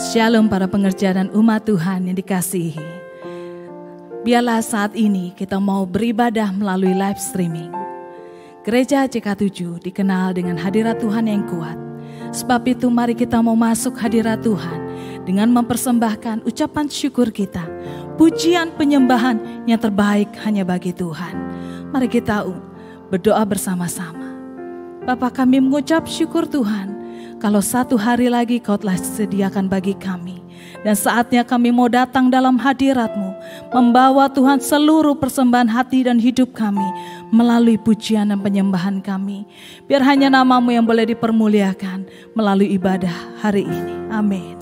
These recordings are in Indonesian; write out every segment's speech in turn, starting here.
Shalom para pengerja dan umat Tuhan yang dikasihi. Biarlah saat ini kita mau beribadah melalui live streaming. Gereja CK7 dikenal dengan hadirat Tuhan yang kuat. Sebab itu mari kita mau masuk hadirat Tuhan dengan mempersembahkan ucapan syukur kita. Pujian penyembahan yang terbaik hanya bagi Tuhan. Mari kita berdoa bersama-sama. Bapa, kami mengucap syukur Tuhan. Kalau satu hari lagi Kau telah sediakan bagi kami. Dan saatnya kami mau datang dalam hadirat-Mu. Membawa Tuhan seluruh persembahan hati dan hidup kami. Melalui pujian dan penyembahan kami. Biar hanya nama-Mu yang boleh dipermuliakan. Melalui ibadah hari ini. Amin.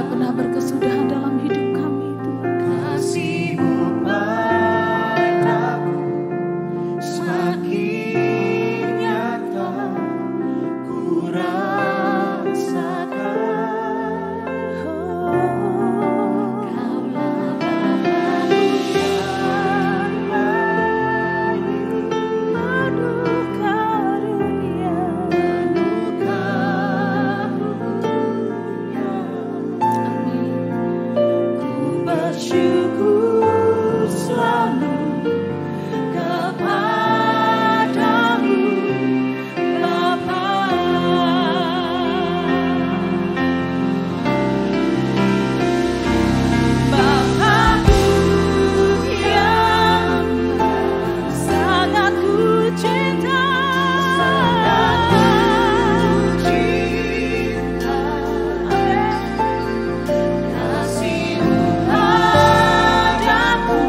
pernah berkesudahan dalam hidup kami, Tuhan. Kasih-Mu padaku semakin nyata ku rasakan. Kaulah Bapa yang baik, penuh karunia, ku bersyukur selalu kepadamu, Bapa. Bapa-Ku yang sangat ku cinta, kasih-Mu padaku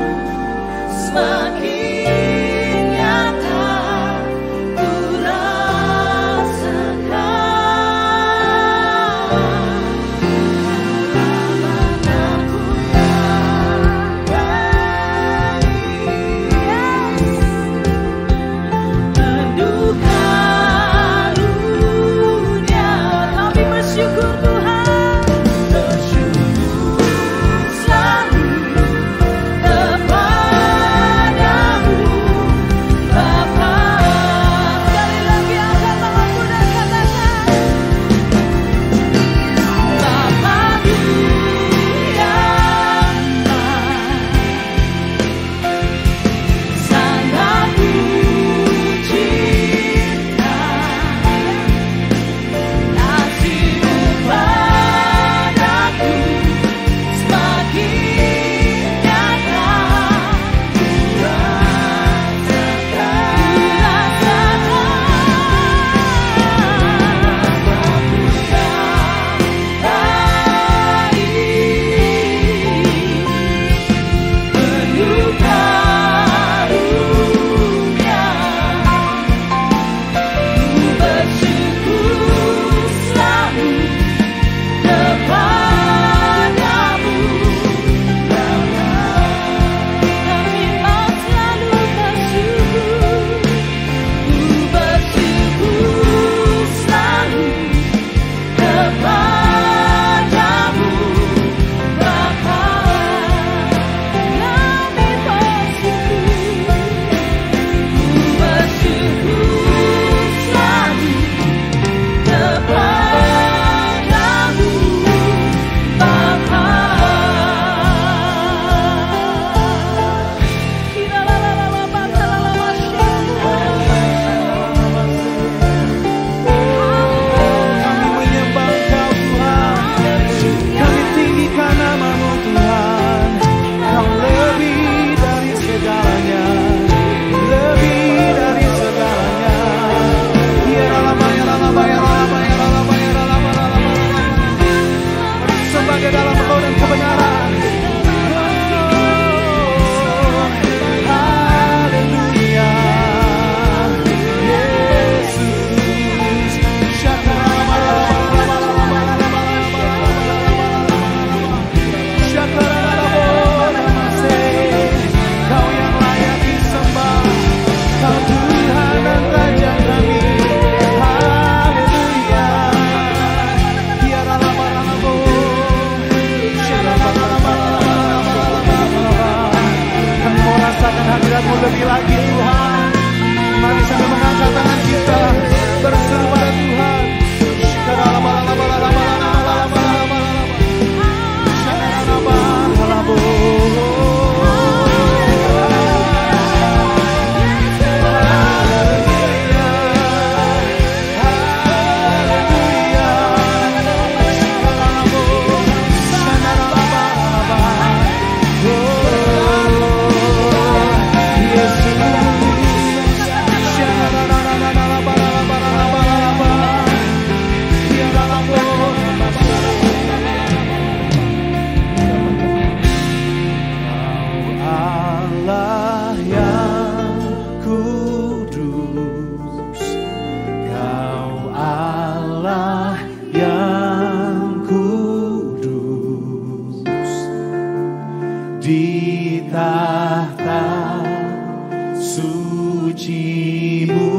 suci-Mu,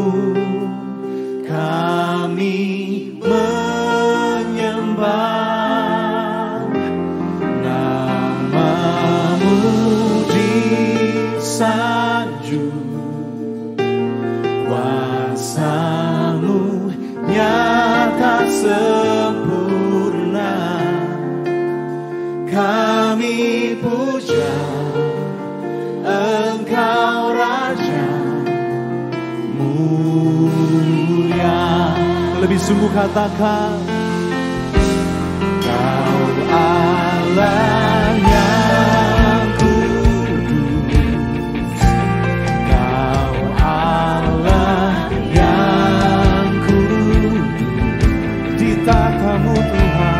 kami menyembah. Nama-Mu disanjung, kuasa-Mu nyata sempurna. Kami puja Engkau Raja mulia. Lebih sungguh katakan, Kau Allah yang kudus, Kau Allah yang kudus. Di tahta-Mu Tuhan,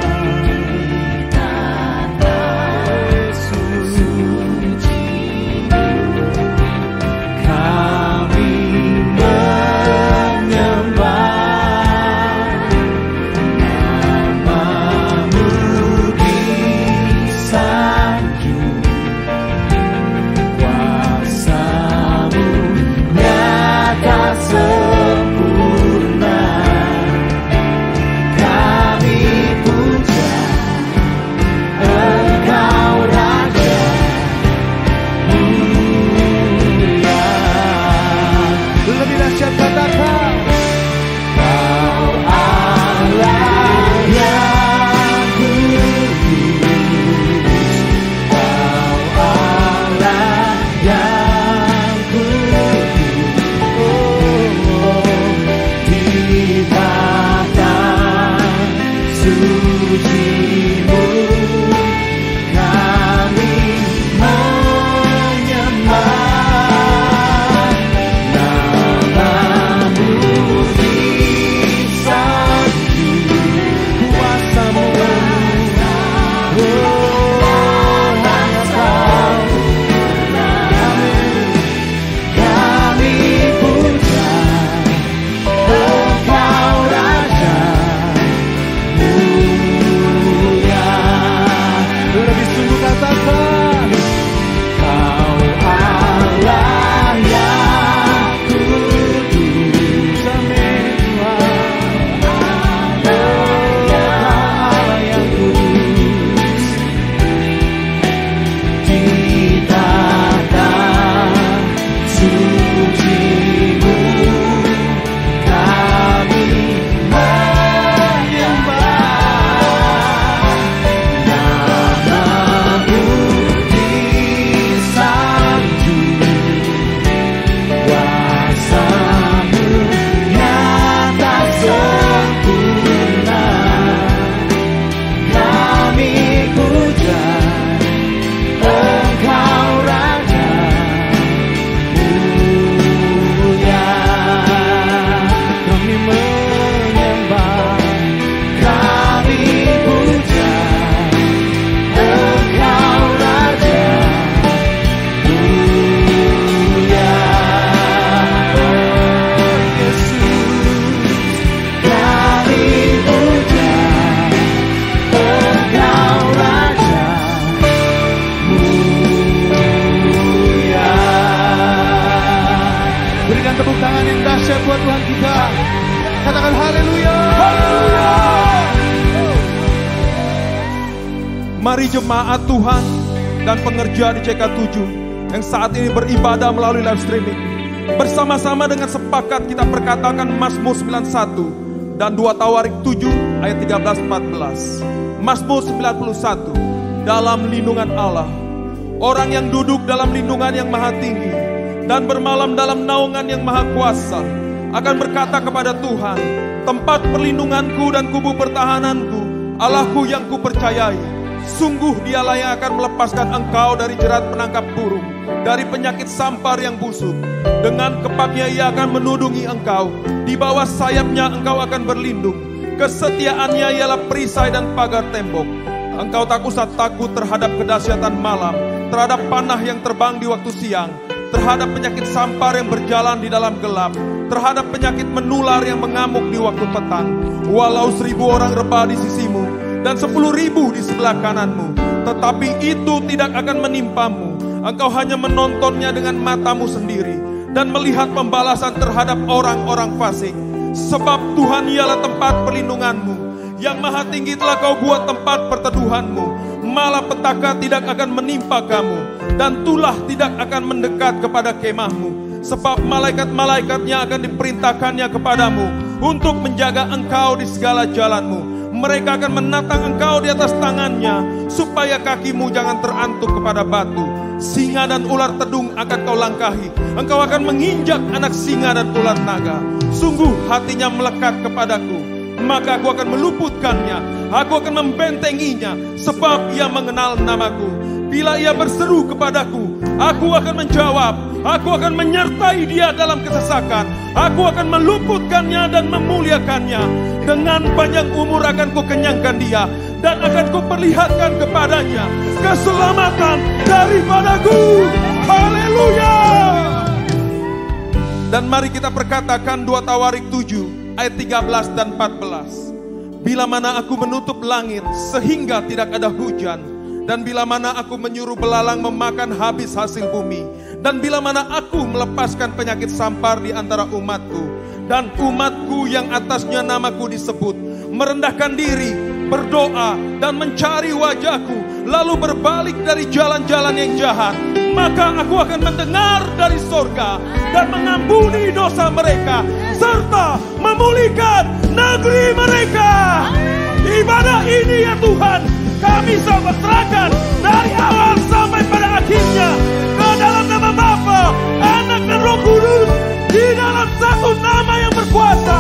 buat Tuhan kita. Katakan haleluya. Mari jemaat Tuhan dan pengerja di CK7 yang saat ini beribadah melalui live streaming, bersama-sama dengan sepakat kita perkatakan Mazmur 91 dan 2 Tawarik 7 ayat 13-14. Mazmur 91, dalam lindungan Allah, orang yang duduk dalam lindungan yang maha tinggi dan bermalam dalam naungan yang maha kuasa akan berkata kepada Tuhan, tempat perlindunganku dan kubu pertahananku, Allahku yang kupercayai. Sungguh dialah yang akan melepaskan engkau dari jerat penangkap burung, dari penyakit sampar yang busuk. Dengan kepaknya ia akan menudungi engkau, di bawah sayapnya engkau akan berlindung. Kesetiaannya ialah perisai dan pagar tembok. Engkau tak usah takut terhadap kedahsyatan malam, terhadap panah yang terbang di waktu siang, terhadap penyakit sampar yang berjalan di dalam gelap, terhadap penyakit menular yang mengamuk di waktu petang. Walau 1000 orang rebah di sisimu dan 10.000 di sebelah kananmu, tetapi itu tidak akan menimpamu. Engkau hanya menontonnya dengan matamu sendiri. dan melihat pembalasan terhadap orang-orang fasik. Sebab Tuhan ialah tempat perlindunganmu, yang maha tinggi telah kau buat tempat perteduhanmu. Malapetaka tidak akan menimpa kamu, dan tulah tidak akan mendekat kepada kemahmu. Sebab malaikat-malaikatnya akan diperintahkannya kepadamu untuk menjaga engkau di segala jalanmu. Mereka akan menatang engkau di atas tangannya, supaya kakimu jangan terantuk kepada batu. Singa dan ular tedung akan kau langkahi. Engkau akan menginjak anak singa dan ular naga. Sungguh hatinya melekat kepadaku, maka aku akan meluputkannya. Aku akan membentenginya, sebab ia mengenal namaku. Bila ia berseru kepadaku, aku akan menjawab. Aku akan menyertai dia dalam kesesakan. Aku akan meluputkannya dan memuliakannya. Dengan panjang umur akan kukenyangkan dia, dan akan kuperlihatkan kepadanya keselamatan daripadaku. Haleluya. Dan mari kita perkatakan 2 Tawarik 7 ayat 13 dan 14. Bila mana aku menutup langit sehingga tidak ada hujan, dan bila mana aku menyuruh belalang memakan habis hasil bumi, dan bila mana aku melepaskan penyakit sampar di antara umatku, dan umatku yang atasnya namaku disebut, merendahkan diri, berdoa, dan mencari wajahku, lalu berbalik dari jalan-jalan yang jahat, maka aku akan mendengar dari sorga dan mengampuni dosa mereka, serta memulihkan negeri mereka. Ibadah ini ya Tuhan, kami serahkan dari awal sampai pada akhirnya ke dalam nama Bapa, Anak dan Roh Kudus, di dalam satu nama yang berkuasa,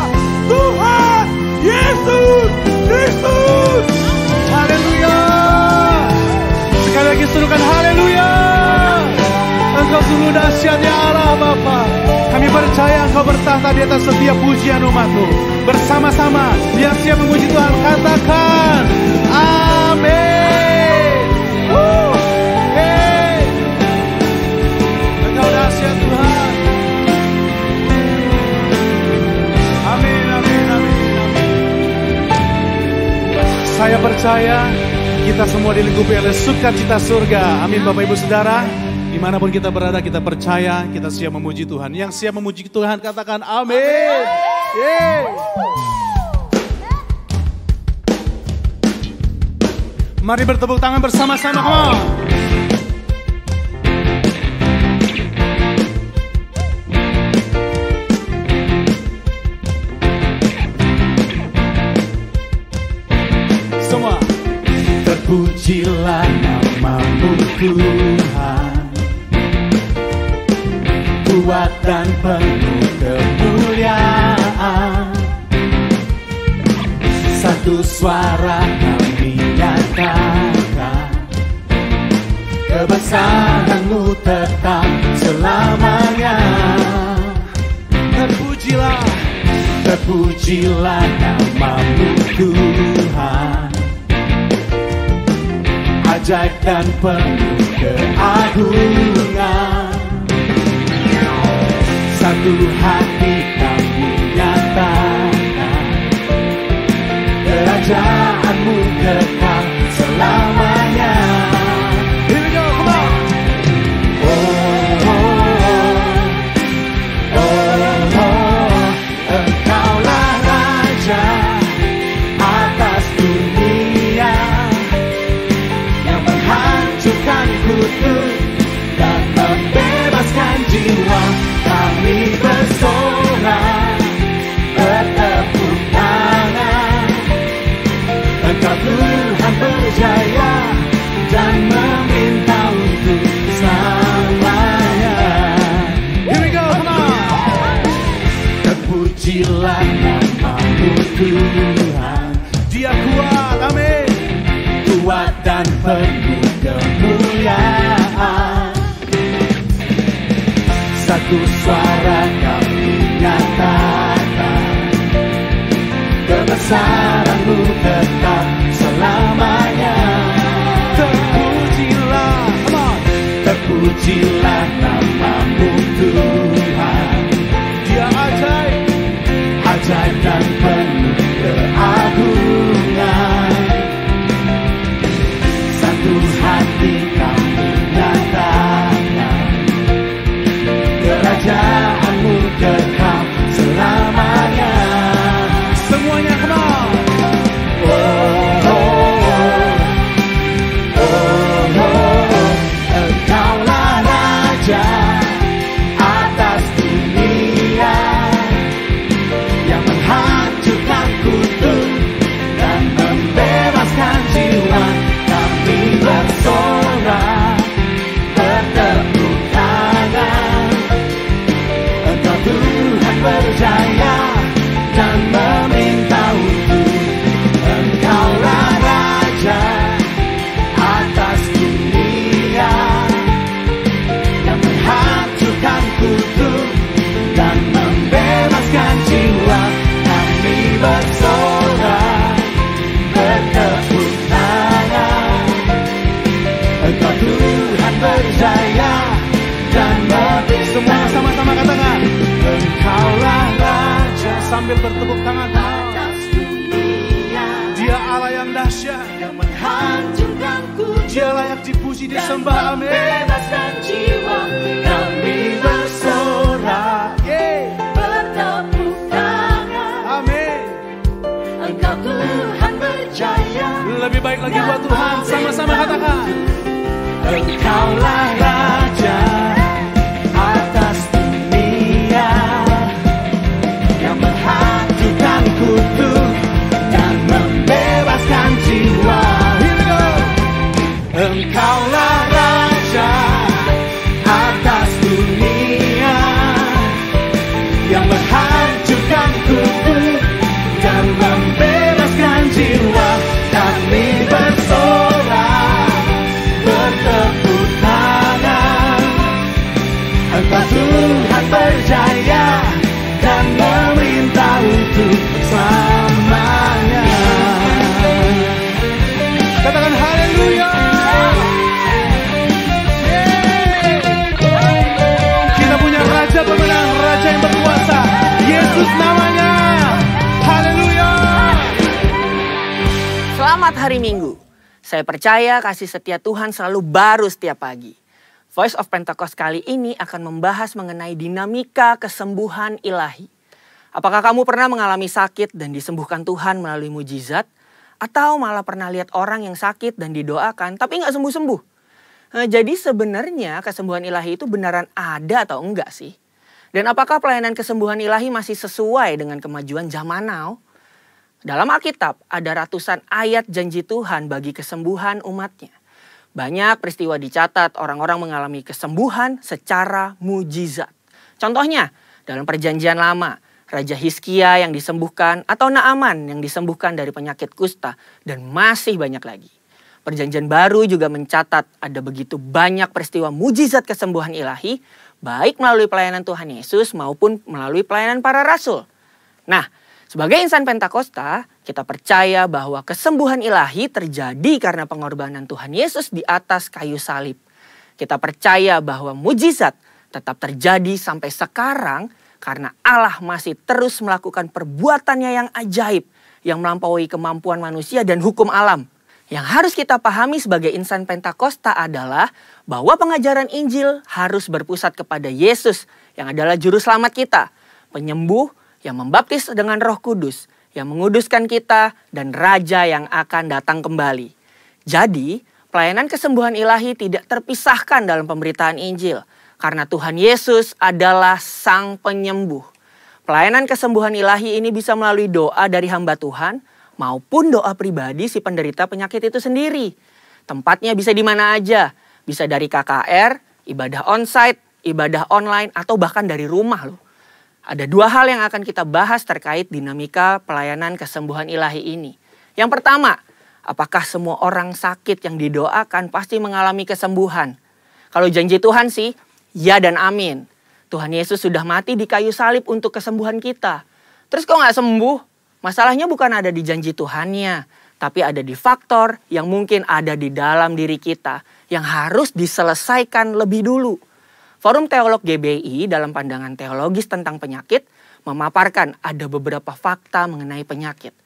Tuhan Yesus Kristus. Haleluya. Sekali lagi serukan haleluya. Engkau sungguh dahsyat ya Allah Bapa. Kami percaya Engkau bertahta di atas setiap pujian umat-Mu. Bersama-sama yang siap memuji Tuhan, katakan amin. Hey. Engkau dahsyat Tuhan. Amin, amin, amin, amin. Saya percaya kita semua dilingkupi oleh sukacita surga. Amin Bapak Ibu Saudara. Dimanapun kita berada, kita percaya kita siap memuji Tuhan. Yang siap memuji Tuhan katakan amin. Yeah. Mari bertepuk tangan bersama-sama. Come on. Semua. Terpujilah nama-Mu Tuhan, kuat dan penuh kemuliaan. Satu suara kami nyatakan, kebesaran-Mu tetap selamanya. Terpujilah, terpujilah nama-Mu Tuhan, ajaib dan penuh keagungan. Satu hati kami nyatakan, kerajaan-Mu kekal selamanya. Here we go, come on. Oh, oh, oh, oh, Engkaulah Raja atas dunia, yang menghancurkan kutub dan membebaskan jiwa. Kami bersorak, bertepuk tangan. Engkau Tuhan berjaya dan meminta untuk selamanya. Here we go, come on. Terpujilah nama-Mu Tuhan, Dia kuat, amin. Kuat dan penuh kemuliaan. Satu suara kami nyatakan, kebesaran-Mu tetap selamanya. Terpujilah, come on. Terpujilah nama-Mu Tuhan, Dia ajaib, ajaib dan penuh keagungan. Satu hati kami nyatakan, kerajaan Engkau Tuhan berjaya dan semua sama-sama katakan, Engkaulah Raja. Sambil bertepuk tangan, Dia Allah yang dahsyat, yang menghancurkanku, Dia layak dipuji, disembah. Amin. bebaskan jiwa. Kami bersorak, bertepuk tangan. Amin. Engkau Tuhan berjaya. Lebih baik lagi buat Tuhan. Sama-sama katakan, Engkaulah Raja atas dunia, yang menghancurkan kutuk dan membebaskan jiwa. Here we go. Engkaulah Raja atas dunia, yang menghancurkan kutuk dan membebaskan jiwa. Kami bersorak, bertepuk tangan. Engkau Tuhan berjaya dan memerintah untuk selamanya. Katakan haleluya. Kita punya Raja pemenang, Raja yang berkuasa, Yesus namanya. Haleluya. Selamat hari Minggu. Saya percaya kasih setia Tuhan selalu baru setiap pagi. Voice of Pentecost kali ini akan membahas mengenai dinamika kesembuhan ilahi. Apakah kamu pernah mengalami sakit dan disembuhkan Tuhan melalui mujizat? Atau malah pernah lihat orang yang sakit dan didoakan tapi nggak sembuh-sembuh? Jadi sebenarnya kesembuhan ilahi itu beneran ada atau enggak sih? Dan apakah pelayanan kesembuhan ilahi masih sesuai dengan kemajuan zaman now? Dalam Alkitab ada ratusan ayat janji Tuhan bagi kesembuhan umatnya. Banyak peristiwa dicatat orang-orang mengalami kesembuhan secara mujizat. Contohnya dalam perjanjian lama, Raja Hizkia yang disembuhkan atau Naaman yang disembuhkan dari penyakit kusta dan masih banyak lagi. Perjanjian baru juga mencatat ada begitu banyak peristiwa mujizat kesembuhan ilahi baik melalui pelayanan Tuhan Yesus maupun melalui pelayanan para rasul. Nah, sebagai insan Pentakosta, kita percaya bahwa kesembuhan ilahi terjadi karena pengorbanan Tuhan Yesus di atas kayu salib. Kita percaya bahwa mujizat tetap terjadi sampai sekarang karena Allah masih terus melakukan perbuatannya yang ajaib yang melampaui kemampuan manusia dan hukum alam. Yang harus kita pahami sebagai insan Pentakosta adalah bahwa pengajaran Injil harus berpusat kepada Yesus yang adalah juru selamat kita, penyembuh yang membaptis dengan Roh Kudus, yang menguduskan kita, dan Raja yang akan datang kembali. Jadi, pelayanan kesembuhan ilahi tidak terpisahkan dalam pemberitaan Injil, karena Tuhan Yesus adalah Sang Penyembuh. Pelayanan kesembuhan ilahi ini bisa melalui doa dari hamba Tuhan, maupun doa pribadi si penderita penyakit itu sendiri. Tempatnya bisa di mana aja, bisa dari KKR, ibadah onsite, ibadah online, atau bahkan dari rumah loh. Ada dua hal yang akan kita bahas terkait dinamika pelayanan kesembuhan ilahi ini. Yang pertama, apakah semua orang sakit yang didoakan pasti mengalami kesembuhan? Kalau janji Tuhan sih, ya dan amin. Tuhan Yesus sudah mati di kayu salib untuk kesembuhan kita. Terus kok nggak sembuh? Masalahnya bukan ada di janji Tuhannya, tapi ada di faktor yang mungkin ada di dalam diri kita yang harus diselesaikan lebih dulu. Forum Teolog GBI dalam pandangan teologis tentang penyakit memaparkan ada beberapa fakta mengenai penyakit.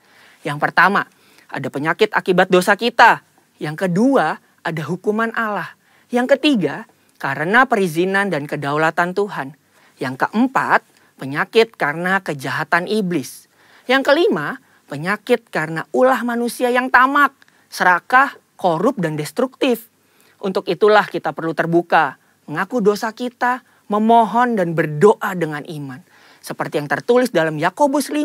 Yang pertama, ada penyakit akibat dosa kita. Yang kedua, ada hukuman Allah. Yang ketiga, karena perizinan dan kedaulatan Tuhan. Yang keempat, penyakit karena kejahatan iblis. Yang kelima, penyakit karena ulah manusia yang tamak, serakah, korup, dan destruktif. Untuk itulah kita perlu terbuka, mengaku dosa kita, memohon dan berdoa dengan iman. Seperti yang tertulis dalam Yakobus 5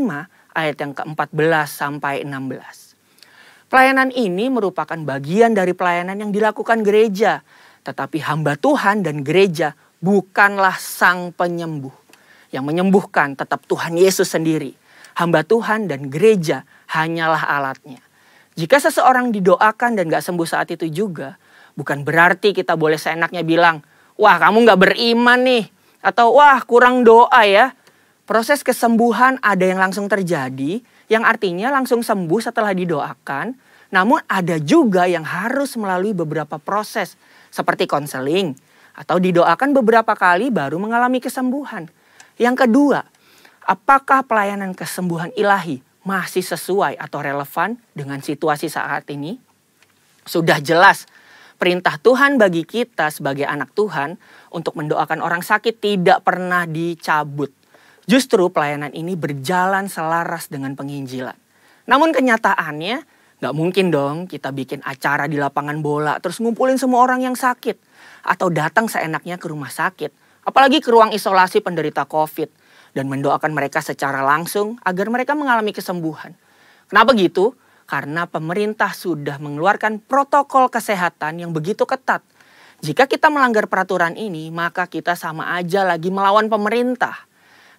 ayat yang ke-14 sampai 16. Pelayanan ini merupakan bagian dari pelayanan yang dilakukan gereja. Tetapi hamba Tuhan dan gereja bukanlah Sang Penyembuh. Yang menyembuhkan tetap Tuhan Yesus sendiri. Hamba Tuhan dan gereja hanyalah alatnya. Jika seseorang didoakan dan gak sembuh saat itu juga, bukan berarti kita boleh seenaknya bilang, wah kamu gak beriman nih. Atau wah kurang doa ya. Proses kesembuhan ada yang langsung terjadi, yang artinya langsung sembuh setelah didoakan. Namun ada juga yang harus melalui beberapa proses seperti konseling atau didoakan beberapa kali baru mengalami kesembuhan. Yang kedua, apakah pelayanan kesembuhan ilahi masih sesuai atau relevan dengan situasi saat ini? Sudah jelas perintah Tuhan bagi kita sebagai anak Tuhan untuk mendoakan orang sakit tidak pernah dicabut. Justru pelayanan ini berjalan selaras dengan penginjilan. Namun kenyataannya gak mungkin dong kita bikin acara di lapangan bola terus ngumpulin semua orang yang sakit. Atau datang seenaknya ke rumah sakit. Apalagi ke ruang isolasi penderita COVID. Dan mendoakan mereka secara langsung agar mereka mengalami kesembuhan. Kenapa gitu? Karena pemerintah sudah mengeluarkan protokol kesehatan yang begitu ketat. Jika kita melanggar peraturan ini, maka kita sama aja lagi melawan pemerintah.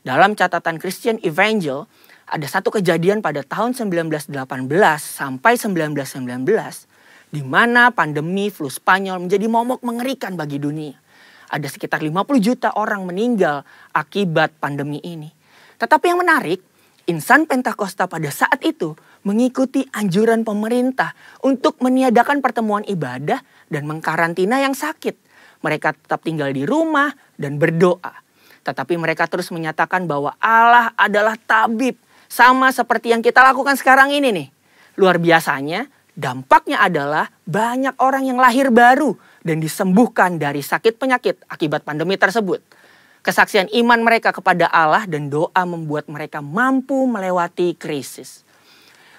Dalam catatan Christian Evangel, ada satu kejadian pada tahun 1918 sampai 1919 di mana pandemi flu Spanyol menjadi momok mengerikan bagi dunia. Ada sekitar 50 juta orang meninggal akibat pandemi ini. Tetapi yang menarik, insan Pentakosta pada saat itu mengikuti anjuran pemerintah untuk meniadakan pertemuan ibadah dan mengkarantina yang sakit. Mereka tetap tinggal di rumah dan berdoa. Tetapi mereka terus menyatakan bahwa Allah adalah tabib. Sama seperti yang kita lakukan sekarang ini nih. Luar biasanya, dampaknya adalah banyak orang yang lahir baru dan disembuhkan dari sakit penyakit akibat pandemi tersebut. Kesaksian iman mereka kepada Allah dan doa membuat mereka mampu melewati krisis.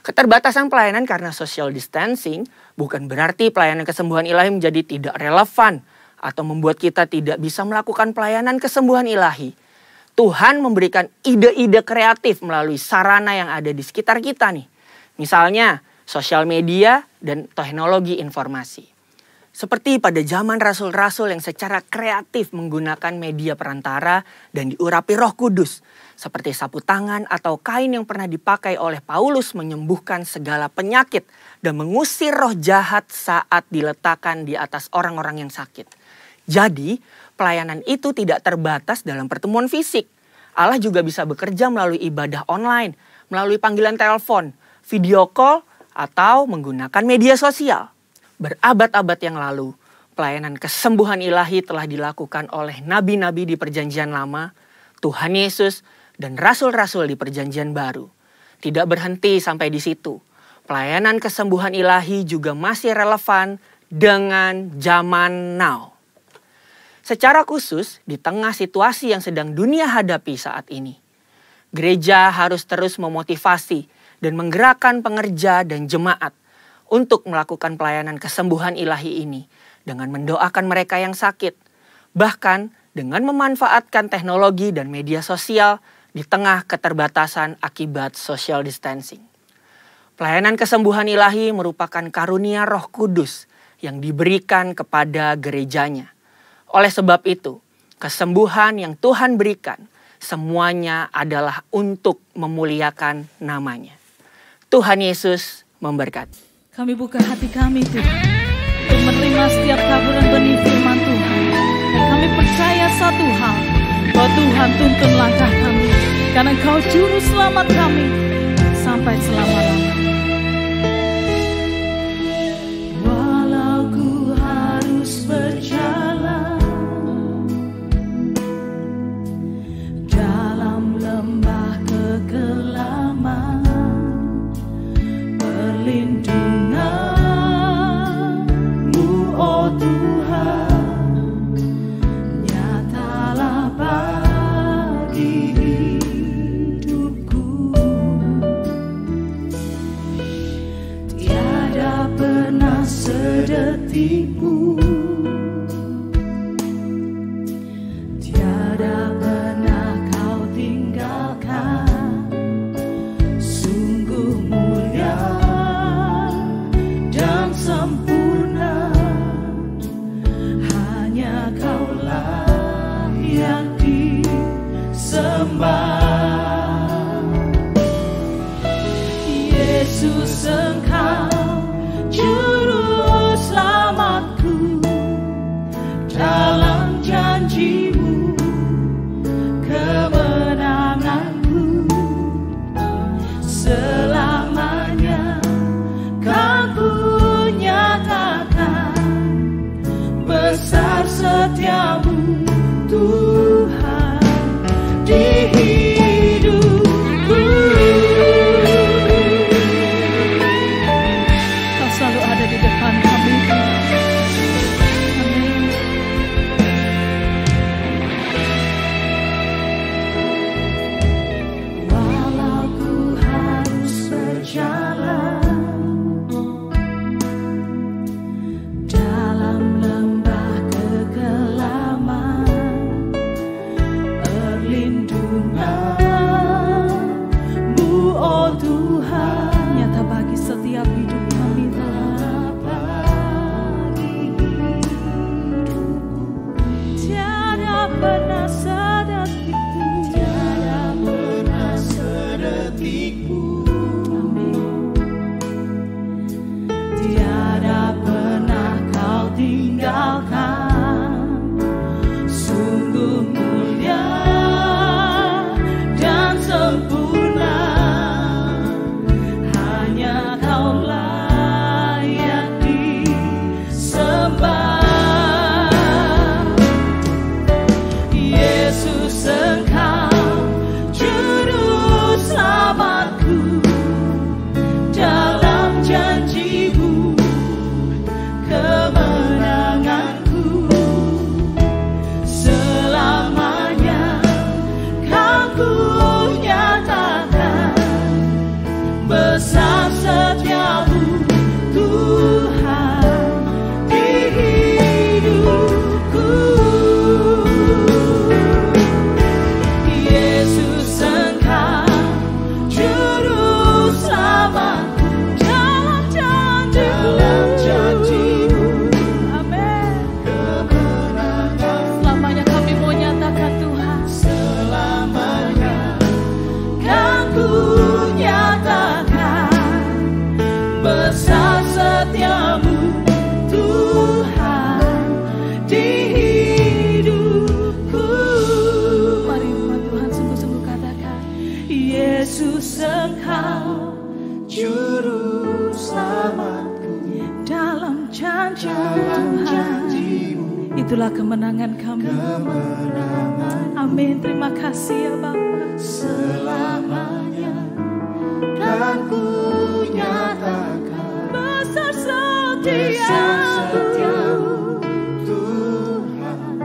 Keterbatasan pelayanan karena social distancing bukan berarti pelayanan kesembuhan ilahi menjadi tidak relevan atau membuat kita tidak bisa melakukan pelayanan kesembuhan ilahi. Tuhan memberikan ide-ide kreatif melalui sarana yang ada di sekitar kita nih. Misalnya sosial media dan teknologi informasi. Seperti pada zaman rasul-rasul yang secara kreatif menggunakan media perantara dan diurapi Roh Kudus. Seperti sapu tangan atau kain yang pernah dipakai oleh Paulus menyembuhkan segala penyakit dan mengusir roh jahat saat diletakkan di atas orang-orang yang sakit. Jadi, pelayanan itu tidak terbatas dalam pertemuan fisik. Allah juga bisa bekerja melalui ibadah online, melalui panggilan telepon, video call, atau menggunakan media sosial. Berabad-abad yang lalu, pelayanan kesembuhan ilahi telah dilakukan oleh nabi-nabi di Perjanjian Lama, Tuhan Yesus, dan rasul-rasul di Perjanjian Baru. Tidak berhenti sampai di situ. Pelayanan kesembuhan ilahi juga masih relevan dengan zaman now. Secara khusus, di tengah situasi yang sedang dunia hadapi saat ini, gereja harus terus memotivasi dan menggerakkan pengerja dan jemaat untuk melakukan pelayanan kesembuhan ilahi ini dengan mendoakan mereka yang sakit, bahkan dengan memanfaatkan teknologi dan media sosial di tengah keterbatasan akibat social distancing. Pelayanan kesembuhan ilahi merupakan karunia Roh Kudus yang diberikan kepada gerejanya. Oleh sebab itu, kesembuhan yang Tuhan berikan semuanya adalah untuk memuliakan namanya. Tuhan Yesus memberkati. Kami buka hati kami Tuhan untuk menerima setiap taburan benih firman Tuhan. Dan kami percaya satu hal, bahwa Tuhan tuntun langkah kami, karena Engkau juru selamat kami sampai selama-lamanya. Walau ku harus berjalan dalam lembah kekelaman, perlindungan-Mu, oh Tuhan, nyatalah bagi hidupku. setiamu Tuhan di hidupku. Kau selalu ada di depan kami. Walau ku harus berjalan dalam lembah kekelaman, perlindungan-Mu, oh Tuhan, Nyata bagi setiap hidup kami. tiada pernah sedetik, tiada pernah sedetik pun, tiada pernah Kau tinggalkan. Sungguh mulia dan sempurna, hanya Kau layak disembah. Yesus, Engkau juru selamatku, dalam janji-Mu kemenanganku. Selamanya Kau ku nyatakan, besar setiamu Tuhan di hidupku. Yesus, Engkau juru selamatku, dalam janji-Mu. Amin. Selamanya kami mau nyatakan Tuhan. Selamanya kan ku nyatakan, besar setiamu Tuhan di hidupku. Mari umat Tuhan sungguh-sungguh katakan, Yesus, Engkau juru selamatku, dalam janji-Mu. Itulah kemenangan kami. Amin. Terima kasih ya Bapa. selamanya kan ku nyatakan, Besar besar setiamu. setiamu Tuhan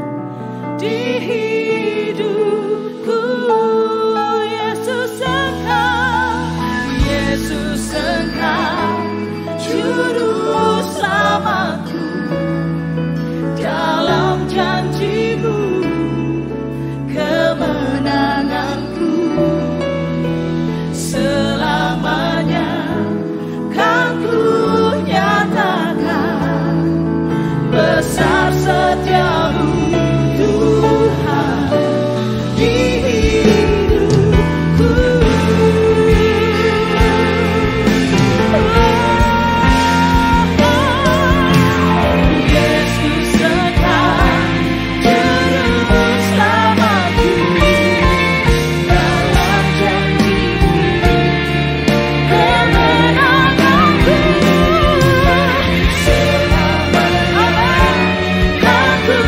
di hidupku. Yesus, Engkau juru selamatku, dalam janji-Mu kemenanganku. Selamanya kan ku nyatakan, besar setiamu Tuhan di hidupku. Yesus, Engkau juru selamatku, dalam janji-Mu kemenanganku. Selamanya kan ku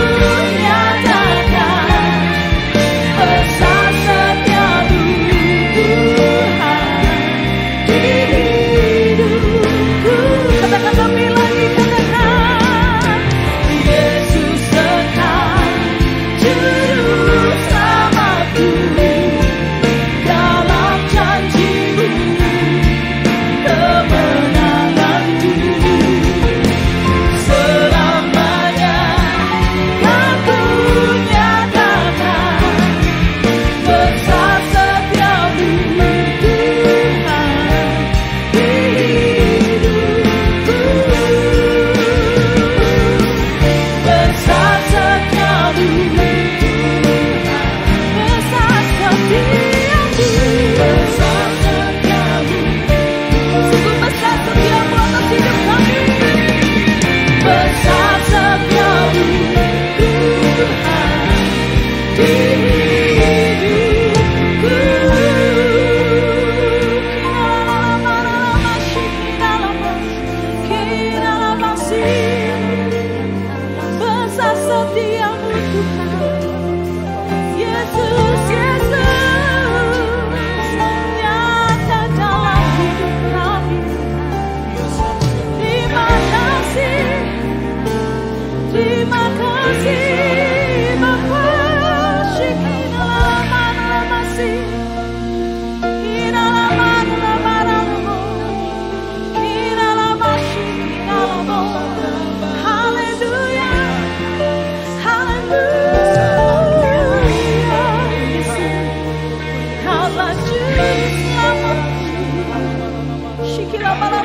Terima kasih Bapa. Shikira para